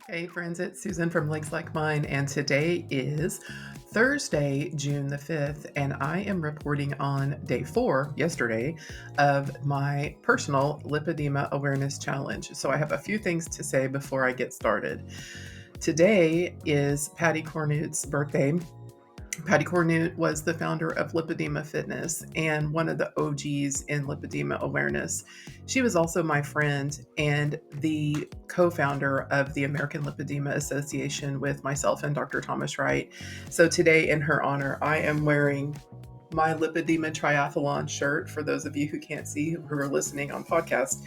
Hey friends, it's Susan from Lakes Like Mine, and today is Thursday, June the 5th, and I am reporting on day 4, yesterday, of my personal Lipedema Awareness Challenge. So I have a few things to say before I get started. Today is Patty Cornute's birthday. Patty Cornute was the founder of Lipedema Fitness and one of the OGs in lipedema awareness. She was also my friend and the co-founder of the American Lipedema Association with myself and Dr. Thomas Wright. So today, in her honor, I am wearing my Lipedema Triathlon shirt for those of you who can't see who are listening on podcast.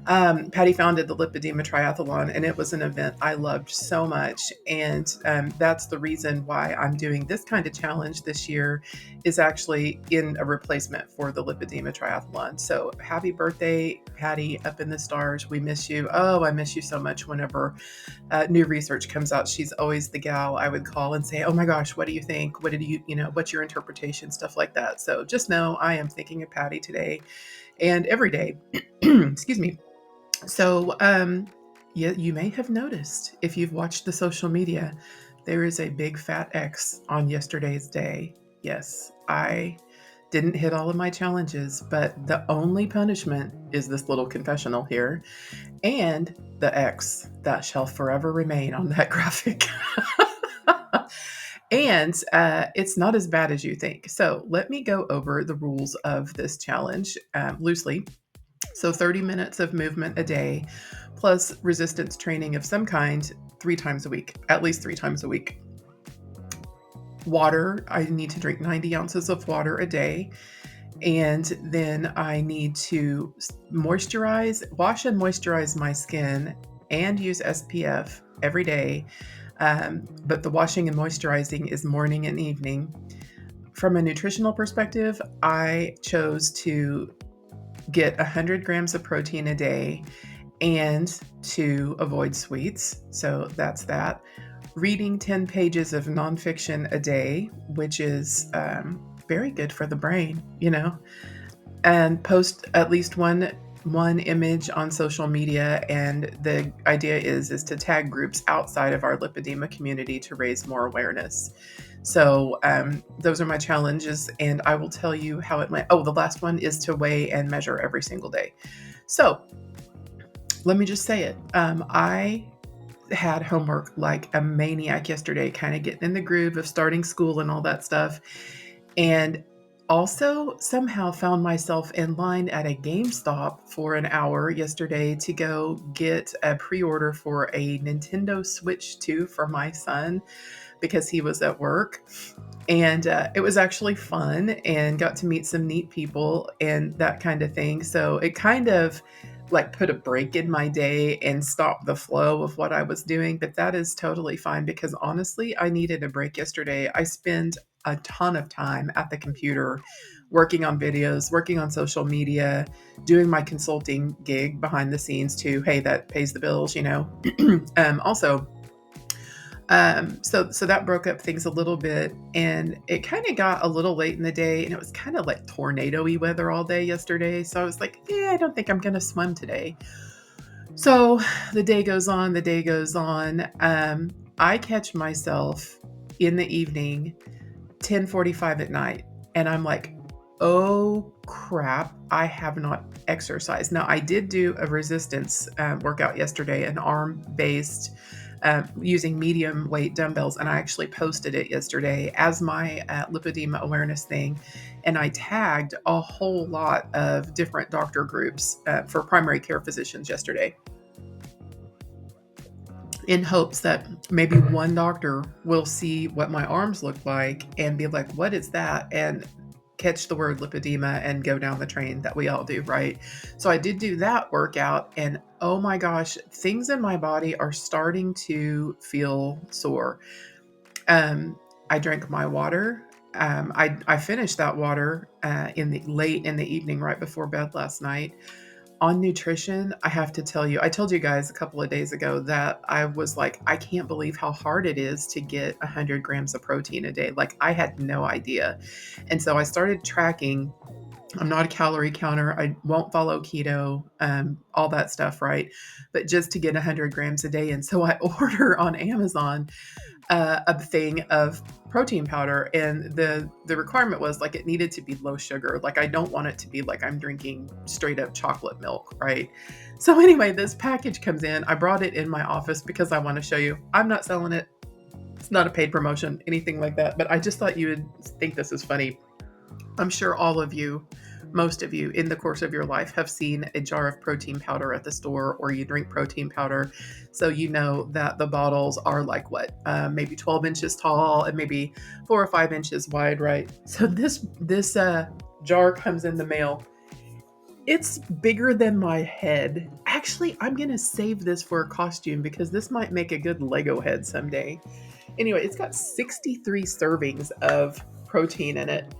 Patty founded the Lipedema Triathlon, and it was an event I loved so much. And that's the reason why I'm doing this kind of challenge this year, is actually in a replacement for the Lipedema Triathlon. So happy birthday, Patty, up in the stars. We miss you. Oh, I miss you so much. Whenever new research comes out, she's always the gal I would call and say, oh my gosh, what do you think? What did what's your interpretation? Stuff like that. So just know I am thinking of Patty today and every day. Excuse me. So, yeah, you may have noticed if you've watched the social media, there is a big fat X on yesterday's day. Yes, I didn't hit all of my challenges, but the only punishment is this little confessional here and the X that shall forever remain on that graphic. And it's not as bad as you think. So, let me go over the rules of this challenge loosely. So 30 minutes of movement a day, plus resistance training of some kind 3 times a week, at least 3 times a week. Water, I need to drink 90 ounces of water a day. And then I need to wash and moisturize my skin and use SPF every day. But the washing and moisturizing is morning and evening. From a nutritional perspective, I chose to get 100 grams of protein a day and to avoid sweets. So that's that. Reading 10 pages of nonfiction a day, which is very good for the brain, and post at least one image on social media. And the idea is to tag groups outside of our lipedema community to raise more awareness. So those are my challenges, and I will tell you how it went. Oh, the last one is to weigh and measure every single day. So let me just say it. I had homework like a maniac yesterday, kind of getting in the groove of starting school and all that stuff. And also somehow found myself in line at a GameStop for an hour yesterday to go get a pre-order for a Nintendo Switch 2 for my son because he was at work. And it was actually fun and got to meet some neat people and that kind of thing. So it kind of like put a break in my day and stopped the flow of what I was doing. But that is totally fine because honestly, I needed a break yesterday. I spend a ton of time at the computer working on videos, working on social media, doing my consulting gig behind the scenes too. Hey, that pays the bills, also, so that broke up things a little bit, and it kind of got a little late in the day, and it was kind of like tornado-y weather all day yesterday. So I was like, yeah, I don't think I'm gonna swim today. So the day goes on, the day goes on. I catch myself in the evening, 10:45 at night, and I'm like, oh crap, I have not exercised. Now I did do a resistance workout yesterday, an arm-based using medium weight dumbbells, and I actually posted it yesterday as my lipedema awareness thing, and I tagged a whole lot of different doctor groups for primary care physicians yesterday in hopes that maybe one doctor will see what my arms look like and be like, what is that? And catch the word lipedema and go down the train that we all do, right? So I did do that workout, and oh my gosh, things in my body are starting to feel sore. I drank my water. I finished that water late in the evening, right before bed last night. On nutrition, I have to tell you, I told you guys a couple of days ago that I was like, I can't believe how hard it is to get 100 grams of protein a day. Like, I had no idea. And so I started tracking I'm not a calorie counter. I won't follow keto, all that stuff, right? But just to get 100 grams a day. And so I order on Amazon a thing of protein powder, and the requirement was like it needed to be low sugar. Like I don't want it to be like I'm drinking straight up chocolate milk, right? So anyway, this package comes in. I brought it in my office because I want to show you. I'm not selling it. It's not a paid promotion, anything like that. But I just thought you would think this is funny. I'm sure all of you, most of you in the course of your life have seen a jar of protein powder at the store, or you drink protein powder. So you know that the bottles are like what, maybe 12 inches tall and maybe 4 or 5 inches wide, right? So this jar comes in the mail. It's bigger than my head. Actually, I'm going to save this for a costume because this might make a good Lego head someday. Anyway, it's got 63 servings of protein in it.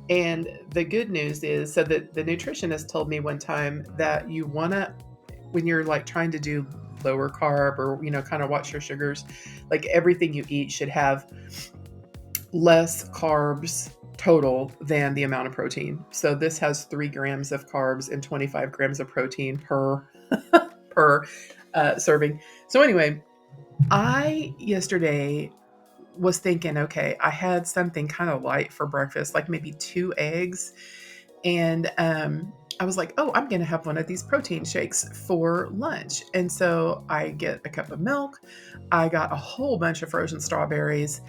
And the good news is, so that the nutritionist told me one time that you want to, when you're like trying to do lower carb or, kind of watch your sugars, like everything you eat should have less carbs total than the amount of protein. So this has 3 grams of carbs and 25 grams of protein per per serving. So anyway, I yesterday was thinking, okay, I had something kind of light for breakfast, like maybe 2 eggs. And I was like, oh, I'm going to have one of these protein shakes for lunch. And so I get a cup of milk. I got a whole bunch of frozen strawberries,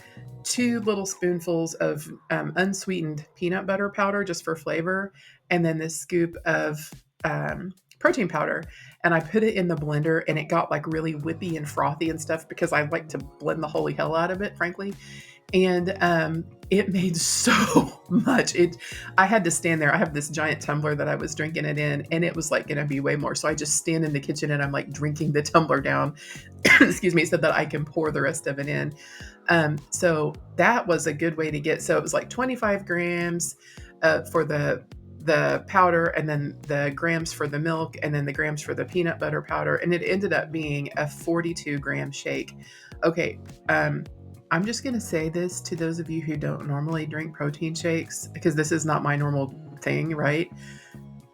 2 little spoonfuls of unsweetened peanut butter powder just for flavor, and then this scoop of protein powder. And I put it in the blender, and it got like really whippy and frothy and stuff because I like to blend the holy hell out of it, frankly. And it made so much. I had to stand there. I have this giant tumbler that I was drinking it in, and it was like going to be way more. So I just stand in the kitchen and I'm like drinking the tumbler down, excuse me, so that I can pour the rest of it in. So that was a good way to get. So it was like 25 grams for the powder, and then the grams for the milk, and then the grams for the peanut butter powder, and it ended up being a 42-gram shake. Okay, I'm just going to say this to those of you who don't normally drink protein shakes, because this is not my normal thing, right?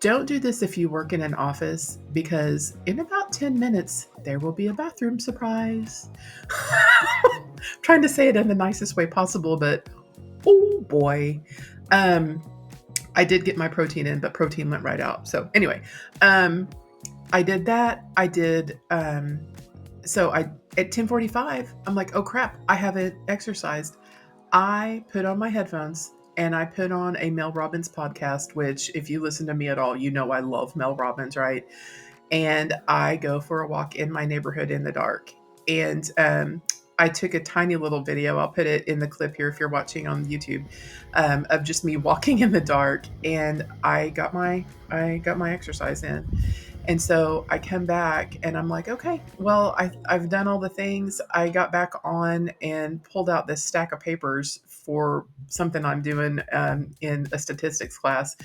Don't do this if you work in an office, because in about 10 minutes, there will be a bathroom surprise. I'm trying to say it in the nicest way possible, but oh boy. I did get my protein in, but protein went right out. So anyway, I did that. So at 10:45, I'm like, oh crap, I haven't exercised. I put on my headphones and I put on a Mel Robbins podcast, which if you listen to me at all, you know I love Mel Robbins, right? And I go for a walk in my neighborhood in the dark. And I took a tiny little video. I'll put it in the clip here if you're watching on YouTube, of just me walking in the dark, and I got my exercise in. And so I come back and I'm like, okay, well, I've done all the things. I got back on and pulled out this stack of papers for something I'm doing in a statistics class.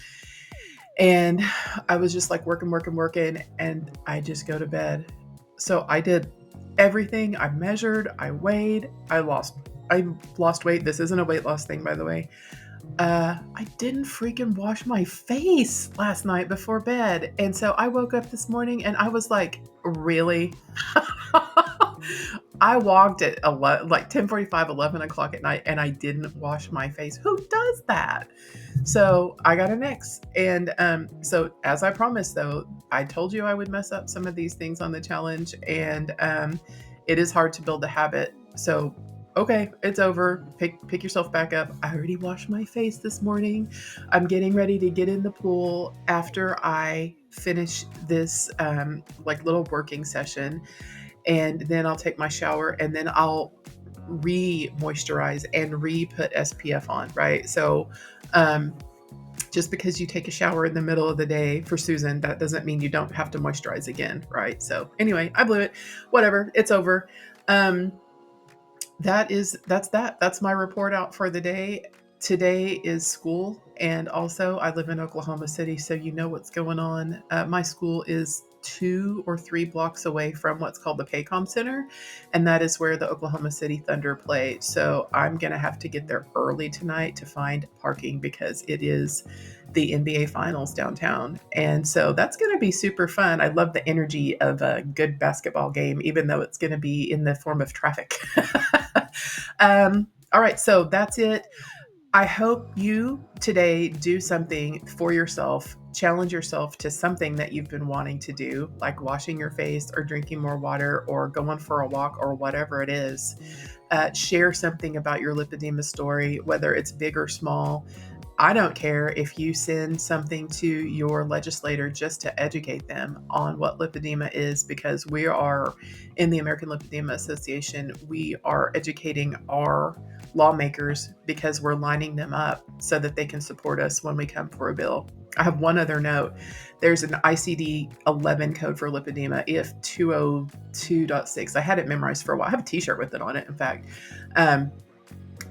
And I was just like working, and I just go to bed. So I did everything. I measured, I weighed, I lost weight. This isn't a weight loss thing, by the way. I didn't freaking wash my face last night before bed. And so I woke up this morning and I was like, really? I walked at 10:45, 11 o'clock at night, and I didn't wash my face. Who does that? So I got an X. And so as I promised, though, I told you I would mess up some of these things on the challenge, and it is hard to build a habit. So okay, it's over. Pick yourself back up. I already washed my face this morning. I'm getting ready to get in the pool after I finish this little working session, and then I'll take my shower, and then I'll re-moisturize and re-put SPF on, right? So just because you take a shower in the middle of the day for Susan, that doesn't mean you don't have to moisturize again, right? So anyway, I blew it. Whatever, it's over. That's my report out for the day. Today is school, and also I live in Oklahoma City, so you know what's going on. My school is 2 or 3 blocks away from what's called the Paycom Center, and that is where the Oklahoma City Thunder play. So I'm going to have to get there early tonight to find parking because it is the NBA Finals downtown. And so that's going to be super fun. I love the energy of a good basketball game, even though it's going to be in the form of traffic. All right, so that's it. I hope you today do something for yourself, challenge yourself to something that you've been wanting to do, like washing your face or drinking more water or going for a walk or whatever it is. Share something about your lipedema story, whether it's big or small. I don't care if you send something to your legislator just to educate them on what lipedema is, because we are in the American Lipedema Association. We are educating our lawmakers because we're lining them up so that they can support us when we come for a bill. I have one other note. There's an ICD-11 code for lipedema, if 202.6. I had it memorized for a while. I have a t-shirt with it on it, in fact.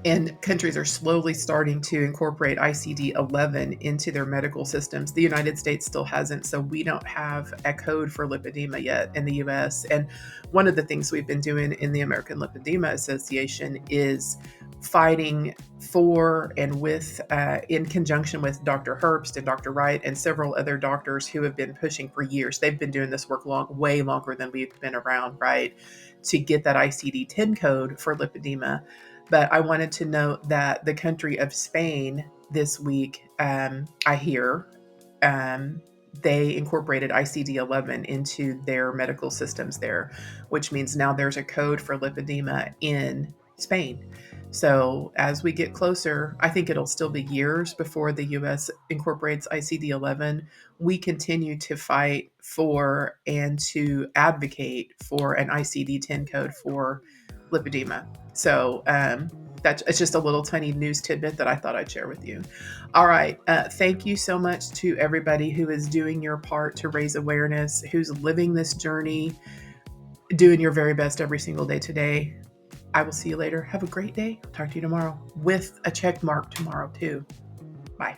And countries are slowly starting to incorporate ICD-11 into their medical systems. The United States still hasn't, so we don't have a code for lipedema yet in the US. And one of the things we've been doing in the American Lipedema Association is fighting for and with, in conjunction with Dr. Herbst and Dr. Wright and several other doctors who have been pushing for years. They've been doing this work way longer than we've been around, right, to get that ICD-10 code for lipedema. But I wanted to note that the country of Spain this week, I hear, they incorporated ICD-11 into their medical systems there, which means now there's a code for lipedema in Spain. So as we get closer, I think it'll still be years before the US incorporates ICD-11. We continue to fight for and to advocate for an ICD-10 code for lipedema. So it's just a little tiny news tidbit that I thought I'd share with you. All right. Thank you so much to everybody who is doing your part to raise awareness, who's living this journey, doing your very best every single day today. I will see you later. Have a great day. Talk to you tomorrow with a check mark tomorrow too. Bye.